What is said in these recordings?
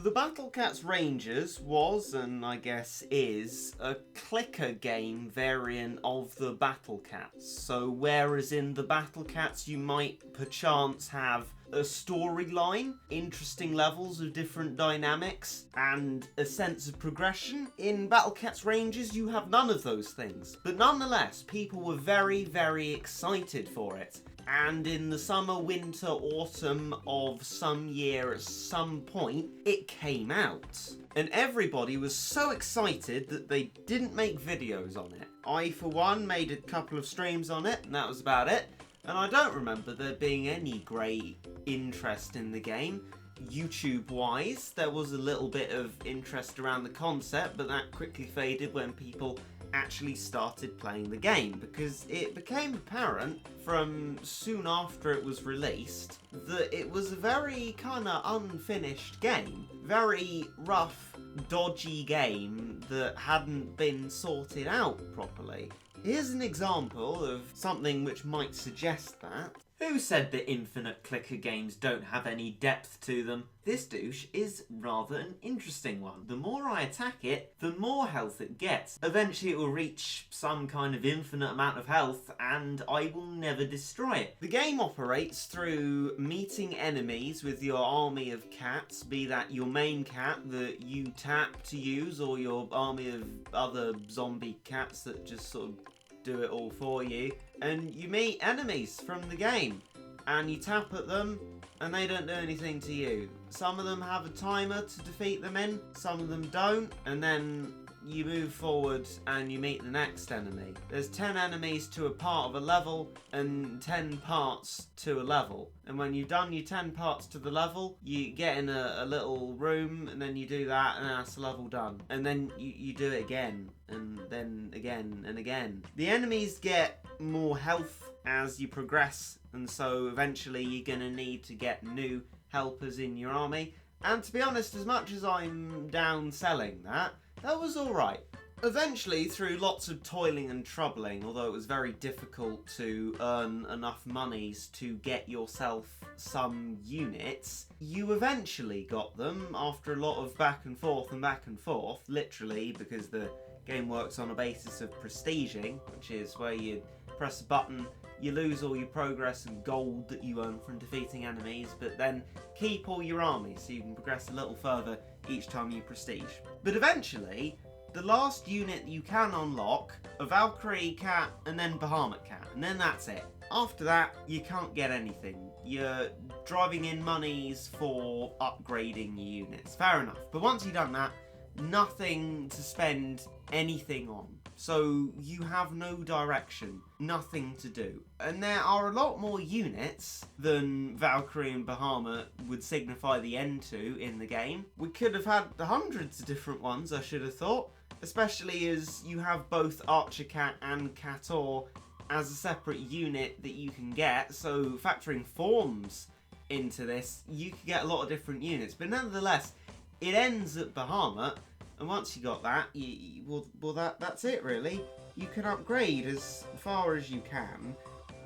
The Battle Cats Rangers was, and I guess is, a clicker game variant of the Battle Cats. So whereas in the Battle Cats you might perchance have a storyline, interesting levels of different dynamics, and a sense of progression, in Battle Cats Rangers you have none of those things. But nonetheless, people were very, very excited for it. And in the summer, winter, autumn of some year at some point, it came out. And everybody was so excited that they didn't make videos on it. I, for one, made a couple of streams on it, and that was about it. And I don't remember there being any great interest in the game. YouTube-wise, there was a little bit of interest around the concept, but that quickly faded when people actually started playing the game, because it became apparent from soon after it was released that it was a very kind of unfinished game. Very rough, dodgy game that hadn't been sorted out properly. Here's an example of something which might suggest that. Who said that infinite clicker games don't have any depth to them? This douche is rather an interesting one. The more I attack it, the more health it gets. Eventually it will reach some kind of infinite amount of health and I will never destroy it. The game operates through meeting enemies with your army of cats, be that your main cat that you tap to use or your army of other zombie cats that just sort of do it all for you. And you meet enemies from the game and you tap at them and they don't do anything to you. Some of them have a timer to defeat them in, some of them don't, and then you move forward and you meet the next enemy. There's 10 enemies to a part of a level and 10 parts to a level. And when you've done your 10 parts to the level, you get in a little room and then you do that and that's the level done. And then you do it again and then again and again. The enemies get more health as you progress, and so eventually you're going to need to get new helpers in your army. And to be honest, as much as I'm down selling that was alright. Eventually, through lots of toiling and troubling, although it was very difficult to earn enough monies to get yourself some units, you eventually got them after a lot of back and forth, literally, because the game works on a basis of prestiging, which is where you press a button, you lose all your progress and gold that you earn from defeating enemies, but then keep all your armies so you can progress a little further each time you prestige. But eventually, the last unit you can unlock, a Valkyrie cat and then Bahamut cat, and then that's it. After that, you can't get anything. You're driving in monies for upgrading your units. Fair enough. But once you've done that, nothing to spend anything on. So you have no direction, nothing to do. And there are a lot more units than Valkyrie and Bahamut would signify the end to in the game. We could have had hundreds of different ones, I should have thought, especially as you have both Archer Cat and Cator as a separate unit that you can get, so factoring forms into this, you could get a lot of different units. But nonetheless, it ends at Bahamut, and once you got that, that's it really. You can upgrade as far as you can,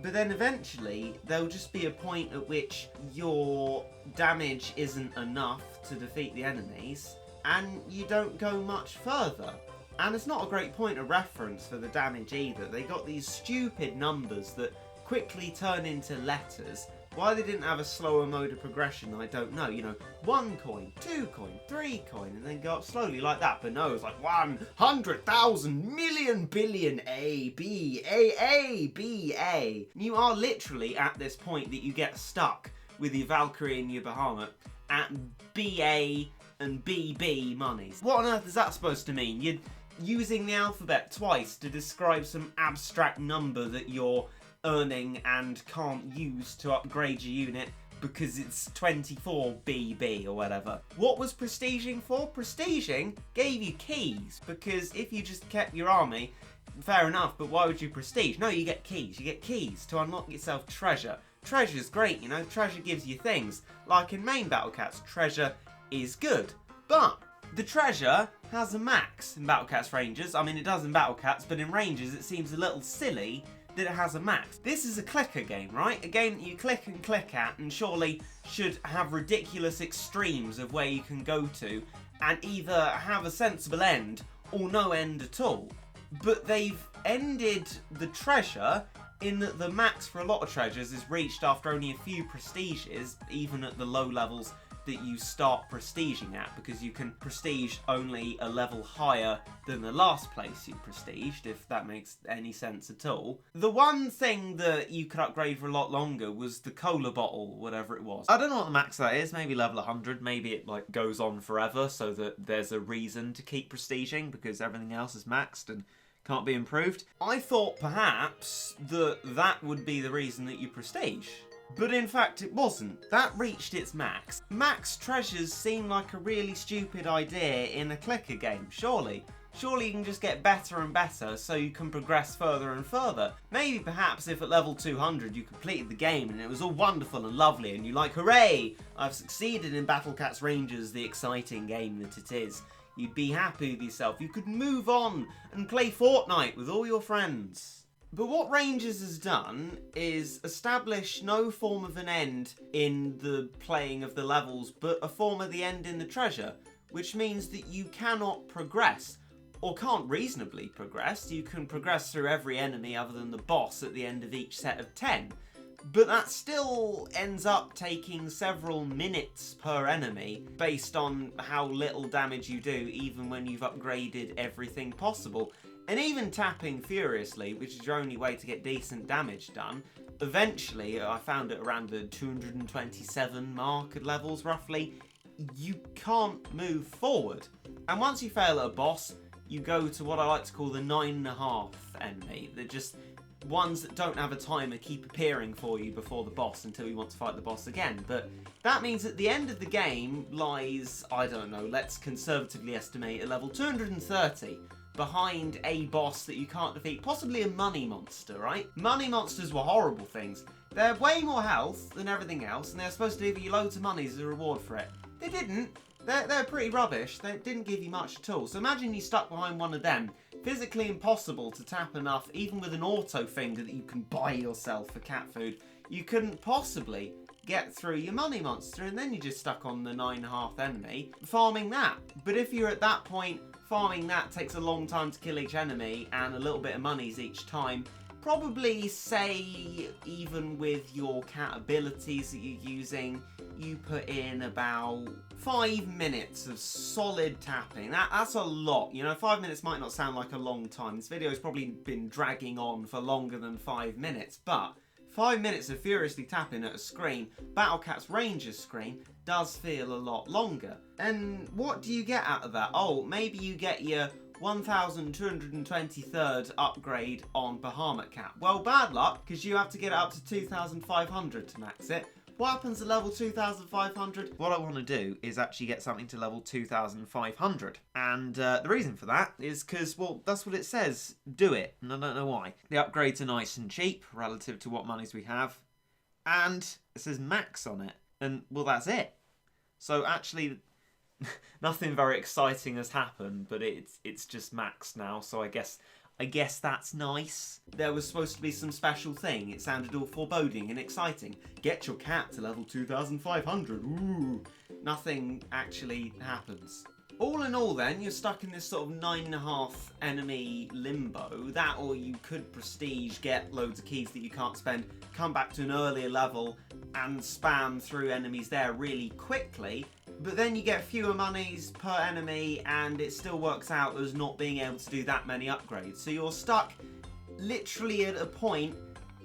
but then eventually there'll just be a point at which your damage isn't enough to defeat the enemies, and you don't go much further. And it's not a great point of reference for the damage either. They got these stupid numbers that quickly turn into letters. Why they didn't have a slower mode of progression, I don't know. You know, 1 coin, 2 coin, 3 coin, and then go up slowly like that. But no, it's like 100,000 million billion A, B, A, B, A. You are literally at this point that you get stuck with your Valkyrie and your Bahamut at BA and BB monies. What on earth is that supposed to mean? You're using the alphabet twice to describe some abstract number that you're earning and can't use to upgrade your unit because it's 24 BB or whatever. What was prestiging for? Prestiging gave you keys, because if you just kept your army, fair enough, but why would you prestige? No, you get keys. You get keys to unlock yourself treasure. Treasure's great, you know, treasure gives you things. Like in main Battle Cats, treasure is good. But the treasure has a max in Battle Cats Rangers. I mean, it does in Battle Cats, but in Rangers it seems a little silly that it has a max. This is a clicker game, right? A game that you click and click at, and surely should have ridiculous extremes of where you can go to, and either have a sensible end or no end at all. But they've ended the treasure in that the max for a lot of treasures is reached after only a few prestiges, even at the low levels that you start prestiging at, because you can prestige only a level higher than the last place you prestiged, if that makes any sense at all. The one thing that you could upgrade for a lot longer was the cola bottle, whatever it was. I don't know what the max that is, maybe level 100, maybe it like goes on forever so that there's a reason to keep prestiging because everything else is maxed and can't be improved. I thought perhaps that would be the reason that you prestige. But in fact it wasn't. That reached its max. Max treasures seem like a really stupid idea in a clicker game, surely. Surely you can just get better and better so you can progress further and further. Maybe perhaps if at level 200 you completed the game and it was all wonderful and lovely and you're like, hooray, I've succeeded in Battle Cats Rangers, the exciting game that it is. You'd be happy with yourself. You could move on and play Fortnite with all your friends. But what Rangers has done is establish no form of an end in the playing of the levels, but a form of the end in the treasure, which means that you cannot progress, or can't reasonably progress. You can progress through every enemy other than the boss at the end of each set of 10. But that still ends up taking several minutes per enemy based on how little damage you do, even when you've upgraded everything possible. And even tapping furiously, which is your only way to get decent damage done, eventually, I found it around the 227 mark at levels roughly, you can't move forward. And once you fail at a boss, you go to what I like to call the 9.5 enemy. They're just ones that don't have a timer keep appearing for you before the boss until you want to fight the boss again. But that means at the end of the game lies, I don't know, let's conservatively estimate at level 230. Behind a boss that you can't defeat, possibly a money monster, right? Money monsters were horrible things. They're way more health than everything else, and they're supposed to give you loads of money as a reward for it. They didn't. They're pretty rubbish. They didn't give you much at all. So imagine you stuck behind one of them. Physically impossible to tap enough, even with an auto finger that you can buy yourself for cat food. You couldn't possibly get through your money monster, and then you're just stuck on the 9.5 enemy, farming that. But if you're at that point, farming that takes a long time to kill each enemy, and a little bit of monies each time. Probably, say, even with your cat abilities that you're using, you put in about 5 minutes of solid tapping. That's a lot. You know, 5 minutes might not sound like a long time. This video has probably been dragging on for longer than 5 minutes, but 5 minutes of furiously tapping at a screen, Battle Cats Rangers screen, does feel a lot longer. And what do you get out of that? Oh, maybe you get your 1223rd upgrade on Bahamut Cat. Well, bad luck, because you have to get it up to 2500 to max it. What happens at level 2500? What I want to do is actually get something to level 2500. And the reason for that is because, well, that's what it says. Do it. And I don't know why. The upgrades are nice and cheap relative to what monies we have. And it says max on it. And, well, that's it. So actually, nothing very exciting has happened, but it's just maxed now. So I guess that's nice. There was supposed to be some special thing. It sounded all foreboding and exciting. Get your cat to level 2500. Ooh. Nothing actually happens. All in all then, you're stuck in this sort of 9.5 enemy limbo. That, or you could prestige, get loads of keys that you can't spend, come back to an earlier level and spam through enemies there really quickly. But then you get fewer monies per enemy, and it still works out as not being able to do that many upgrades. So you're stuck literally at a point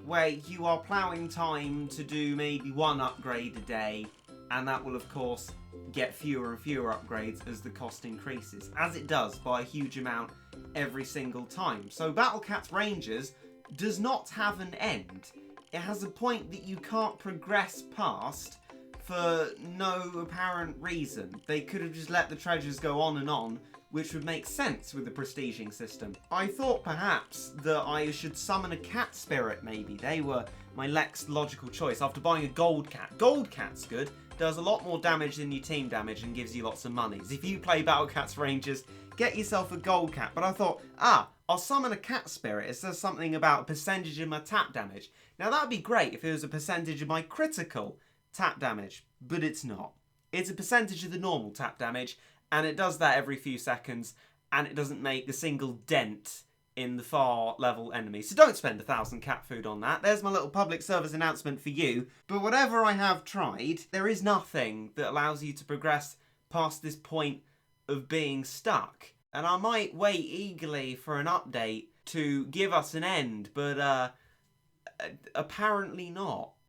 where you are ploughing time to do maybe one upgrade a day, and that will of course get fewer and fewer upgrades as the cost increases, as it does by a huge amount every single time. So Battle Cats Rangers does not have an end. It has a point that you can't progress past for no apparent reason. They could have just let the treasures go on and on, which would make sense with the prestiging system. I thought perhaps that I should summon a cat spirit maybe. They were my next logical choice after buying a gold cat. Gold cat's good. does a lot more damage than your team damage and gives you lots of monies. If you play Battle Cats Rangers, get yourself a gold cat. But I thought, I'll summon a cat spirit. It says something about a percentage of my tap damage. Now that would be great if it was a percentage of my critical tap damage, but it's not. It's a percentage of the normal tap damage, and it does that every few seconds, and it doesn't make a single dent in the far level enemies. So don't spend 1,000 cat food on that. There's my little public service announcement for you. But whatever I have tried, there is nothing that allows you to progress past this point of being stuck. And I might wait eagerly for an update to give us an end, but apparently not.